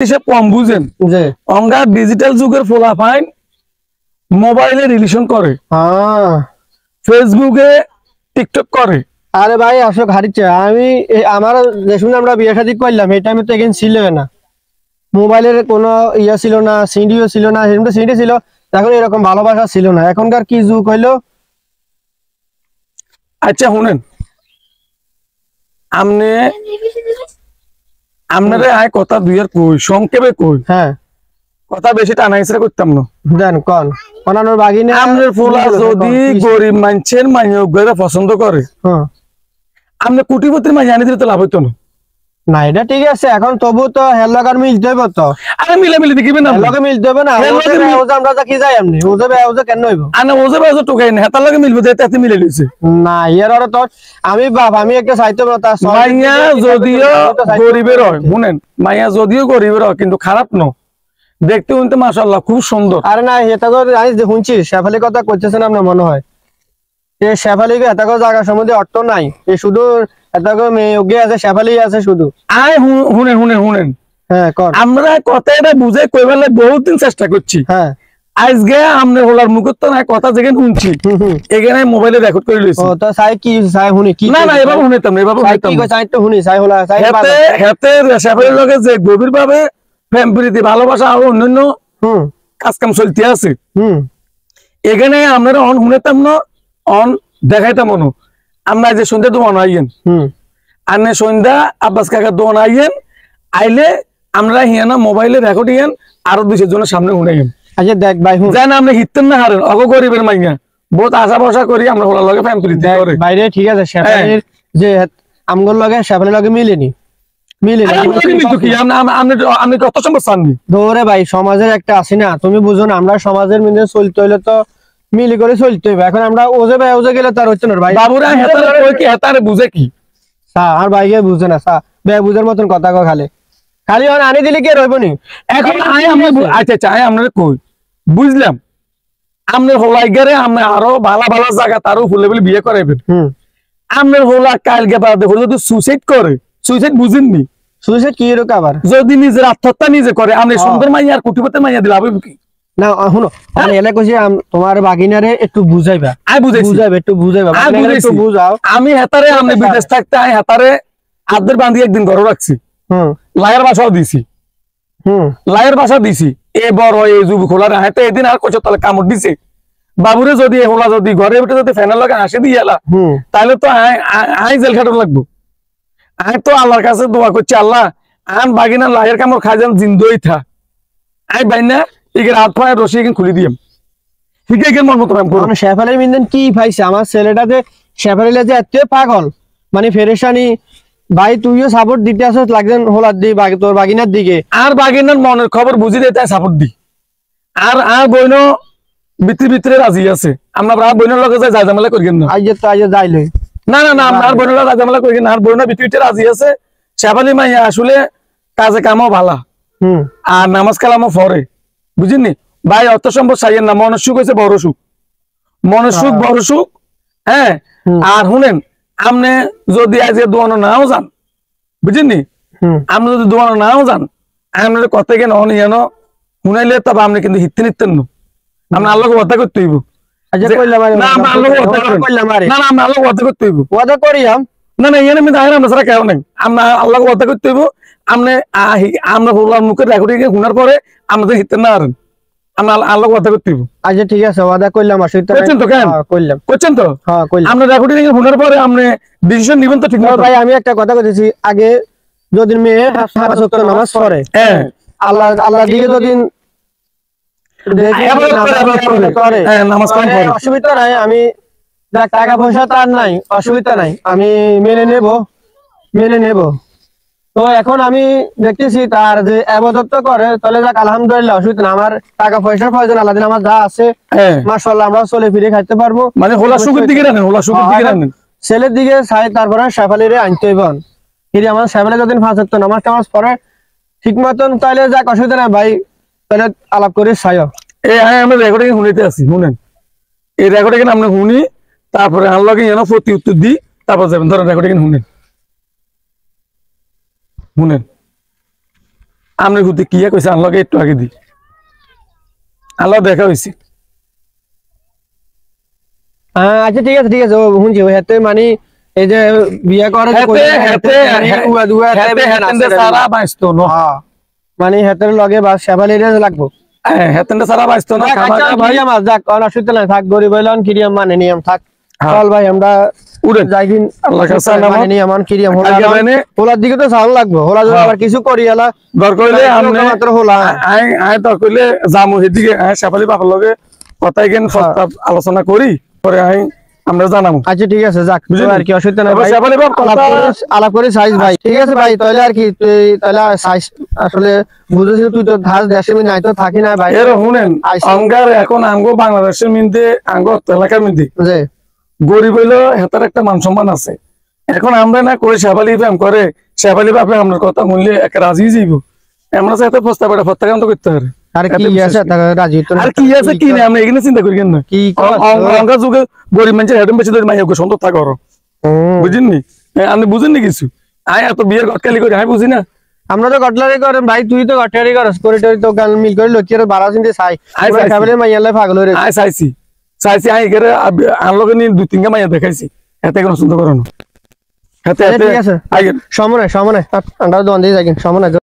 কম বুঝেন যে অঙ্গা ডিজিটাল যুগের ফলাফল মোবাইলে রিলেশন করে, ফেসবুকে টিকটক করে। আরে ভাই আসো হারিচ্ছে আমি আমার যে শুনে আমরা বিয়ে শাদী করলাম এই টাইমে তো এখানে ছিল না, মোবাইলের কোনো ইয়া ছিল না, সিডিও ছিল না, সেরকম সিডি ছিল, এখন এরকম ভালোবাসা ছিল না। এখনকার কি যুগ হইলো। আচ্ছা শুনেন, আমনে আপনারে আয় কথা দুইয়ের কই সংক্ষেপে কই, হ্যাঁ কথা বেশি টানা হিসেবে করতাম না। দেন কোন অনানোর বাগিনে আপনার ফুলা যদি গরিব মানুষের মাইয়া পছন্দ করে, আপনি কোটিপতির মাইয়া আনি দিলে তো লাভ হইতো না। না এটা ঠিক আছে, এখন তবু তো হের লগার মিলতে হইব তো। আরে মিলামিলি দেখিবেন না, লগে মিলতে হবে না, আমরা যা কি যাই এমনি ওজে বেওজে কেন হইব। আনা ওজে বেওজে টোকাই না, হেতার লগে মিলবে যেতে মিলে লইছে না ইয়ার আর তো আমি বাপ আমি একটা চাইতে না। মাইয়া যদিও গরিবের হয়, শুনেন মাইয়া যদিও গরিবের হয় কিন্তু খারাপ ন, দেখতে কিন্তু মাশাআল্লাহ খুব সুন্দর। আরে না এটা তো জানিস যে শুনছি শেফালি কথা কইতেছেন আপনার মনে হয়, এই শেফালিকে এত জায়গা সম্বন্ধে অর্থ নাই, এই শুধু এত মেয়ে আছে শেফালি আছে শুধু। আয় শুনেন শুনেন শুনেন, হ্যাঁ কর আমরা কথাটা বুঝে কইবালে বহুত দিন চেষ্টা করছি। হ্যাঁ আজকে আমনে হলার মুখত তো না কথা যেখানে শুনছি এখানে মোবাইলে রেকর্ড করে লইছি। ও তো সাই কি সাই শুনি কি না না এবার শুনিতাম না, এবার শুনিতাম কি সাই তো শুনি সাই হলা সাই হেতে হেতে শেফালির লগে যে গভীর ভাবে প্রেম প্রীতি ভালোবাসা আর অন্যান্য কাজ কাম চলতে আছে, এখানে আপনারা অন শুনেতাম না, অন দেখাইতাম না। আমরা যে সন্ধ্যা দোকান আইয়েন, আনে সন্ধ্যা আব্বাস কাকার দোকান আইয়েন, আইলে আমরা হিয়ানা মোবাইলে রেকর্ড ইয়েন আরো 200 জনের সামনে শুনাইয়েন। আচ্ছা দেখ ভাই জান আপনি হিতেন না হারেন অগ গরিবের মাইয়া বহুত আশা ভরসা করি আমরা হলার লগে প্রেম প্রীতি করে বাইরে ঠিক আছে। শেফালির যে আমগর লগে শেফালির লগে মিলেনি আপনি কত সম্ভব চাননি ধরে ভাই সমাজের একটা আছে না, তুমি বুঝো না, আমরা সমাজের মধ্যে চলতে হইলে তো মিলি করে চলতে হবে। এখন আমরা ওজে ভাই ওজে গেলে তার হচ্ছে না ভাই, বাবুরা হেতারে কই কি হেতারে বুঝে কি আর ভাইকে বুঝে না বে বুঝার মতন কথা কো খালি খালি আনি দিলে কি রইব নি। এখন আচ্ছা আচ্ছা আমরা কই বুঝলাম আপনার হোলাই গেলে আপনি আরো ভালো ভালো জায়গা তারও ফুলে বলে বিয়ে করাইবেন। আপনার হোলা কালকে বাদে যদি সুইসাইড করে, সুইসাইড বুঝেননি সুইসাইড কি এরকম আবার যদি নিজের আত্মহত্যা নিজে করে আপনি সুন্দর মাইয়া আর কোটিপতি মাইয়া দিলে হবে কি না। শুনো আমি এলা কইছি তোমার বাগিনারে একটু বুঝাইবা, আমি বুঝাইবা একটু বুঝাইবা একটু বুঝাও। আমি হেতারে আমি বিদেশ থাকতে আমি হেতারে আদের বাঁধি একদিন ঘরে রাখছি, লায়ের বাসাও দিছি, লায়ের বাসা দিছি। এ বড় এই যুব খোলার হাতে এদিন আর কচর তালে কামড় দিছে। বাবুরে যদি হোলা যদি ঘরে উঠে যদি ফ্যানের লগে হাসি দিয়ে এলা তাহলে তো আই জেল খাটন লাগবো। আমি তো আল্লাহর কাছে দোয়া করছি, আল্লাহ আন বাগিনা লায়ের কামড় খাই যান জিন্দই থা আই বাইনা এগের হাত পায়ে রশি এখানে খুলে দিয়াম হিকে গেল মন মতো শেফালির মিন্দন কি পাইছে আমার ছেলেটা যে শেফালিলে যে এত পাগল মানে ফেরেশানি। ভাই তুইও সাপোর্ট দিতে আসছ লাগছেন হোলার দি তোর বাগিনার দিকে, আর বাগিনার মনের খবর বুঝি দে তাই সাপোর্ট দি। আর বইন ভিতরে ভিতরে রাজি আছে, আমরা বইনের লগে যাই ঝামেলা করি না। আজ তো আজ যাইলে না না না আর বইনের লগে ঝামেলা করি না, আর বইন ভিতরে ভিতরে রাজি আছে। শেফালি মাইয়া আসলে কাজে কামও ভালা আর নামাজ কালামও পড়ে, বুঝিনি ভাই। অত সম্ভব চাইয়েন না, মনের সুখ হয়েছে বড় সুখ, মনের সুখ বড় সুখ। হ্যাঁ আর শুনেন আপনি যদি আজকে দোয়ানো নাও যান, বুঝিনি আপনি যদি দোয়ানো নাও যান আপনার কথা কেন অনিয়ান শুনাইলে তবে আপনি কিন্তু হিতে নিতেন না, আপনি আল্লাহকে ওয়াদা করতে হইব। না না এখানে আমি দেখেন আমরা সারা কেউ নেই, আমরা আল্লাহকে ওয়াদা করতে হইব। আপনি আমরা মুখের রেকর্ডিং শোনার পরে আমাদের হিতে না আরেন, আমরা আল্লাহকে ওয়াদা করতে হইব। আচ্ছা ঠিক আছে ওয়াদা করলাম, করছেন তো কেন করছেন তো আমরা রেকর্ডিং শোনার পরে আপনি ডিসিশন নিবেন তো ঠিক না। ভাই আমি একটা কথা বলতেছি, আগে যদি মেয়ে নামাজ পড়ে আল্লাহ দিকে যদি অসুবিধা নাই, আমি টাকা পয়সা তার নাই অসুবিধা নাই, আমি মেনে নেব। তো এখন আমি দেখতেছি তার যে আবাদত করে তাহলে যাক আলহামদুলিল্লাহ, অসুবিধা না। আমার টাকা পয়সার প্রয়োজন আল্লাহ দিন আমার যা আছে মাশাআল্লাহ আমরা চলে ফিরে খাইতে পারবো। মানে হোলা সুখের দিকে রাখেন, হোলা সুখের দিকে রাখেন, ছেলের দিকে চাই। তারপরে শেফালিরে আনতে হইব, কিন্তু আমার শেফালি যতদিন ফাঁস হতো নামাজ টামাজ পরে ঠিক মতন তাহলে যাক অসুবিধা নাই ভাই, তাহলে আলাপ করে চাইও। আমরা রেকর্ডিং শুনিতে আছি, শুনেন এই রেকর্ডিং আমরা শুনি তারপরে আল্লাহকে যেন প্রতি উত্তর দিই, তারপর যাবেন। ধরেন রেকর্ডিং শুনেন শুনেন আমি হুদি কি কইছে আনলগে একটু আগে দি আল্লাহ দেখা হইছে আচ্ছা ঠিক আছে ও শুনছি ওই হাতে মানে এই যে বিয়ে করে যে কইছে, সারা বাইস্তো ন মানে হাতের লগে বা শেফালিরে লাগবো। হেতেন্ডে সারা বাইস্তো না আচ্ছা ভাই আমার যাক অসুবিধা নাই, থাক গরিব হইলাম কিরিয়াম মানে নিয়ম থাক। চল ভাই আমরা উড়েন যাই দিন আল্লাহ কাছে মানে নিয়ম কিরিয়াম হোলার দিকে তো চাল লাগবো, হোলা যদি আবার কিছু করি এলা দর কইলে আমনে মাত্র হোলা আই দর কইলে জামু হেদিকে শেফালি বাবার লগে কথাই গেন প্রস্তাব আলোচনা করি পরে আমরা জানাবো। আচ্ছা ঠিক আছে যাক আর কি অসুবিধা নাই ভাই, শেফালি বাপ আলাপ করে সাইজ ভাই ঠিক আছে ভাই তাহলে আর কি তাহলে সাইজ আসলে বুঝেছিস তুই তো ধাস দেশে নাই তো থাকি না ভাই এর শুনেন অঙ্গার এখন আঙ্গো বাংলাদেশের মিন্দে আঙ্গো এলাকার মিন্দে জি গরিব হইলো হেতার একটা মান সম্মান আছে। এখন আমরা না করে শেফালি প্রেম করে শেফালি বাপে আপনার কথা শুনলে এক রাজি যাইব আমরা সাথে প্রস্তাব এটা প্রত্যাখ্যান করতে পারে আর কি আছে রাজি তো আর কি আছে কি না আমরা এখানে চিন্তা করি কেন কি অঙ্গা যুগে গরিব মানুষের হেডম বেশি ধরে মাইয়া সুন্দর থাকো বুঝিনি আপনি বুঝেননি কিছু এত বিয়ের গটকালি করি আমি বুঝি না। আমরা তো গটলারি করেন ভাই, তুই তো গটলারি করস করে তো গাল মিল করে লক্ষ্যের বাড়া চিনতে চাই ফ্যামিলি মাইয়ালে পাগল হয়ে চাইছি এখানে আনলোকে নিয়ে 2-3 মাইয়া দেখাইছি এতে কোনো সুন্দর করানো ঠিক আছে সময় সময় আমরা দোকান দিয়ে যাই সময়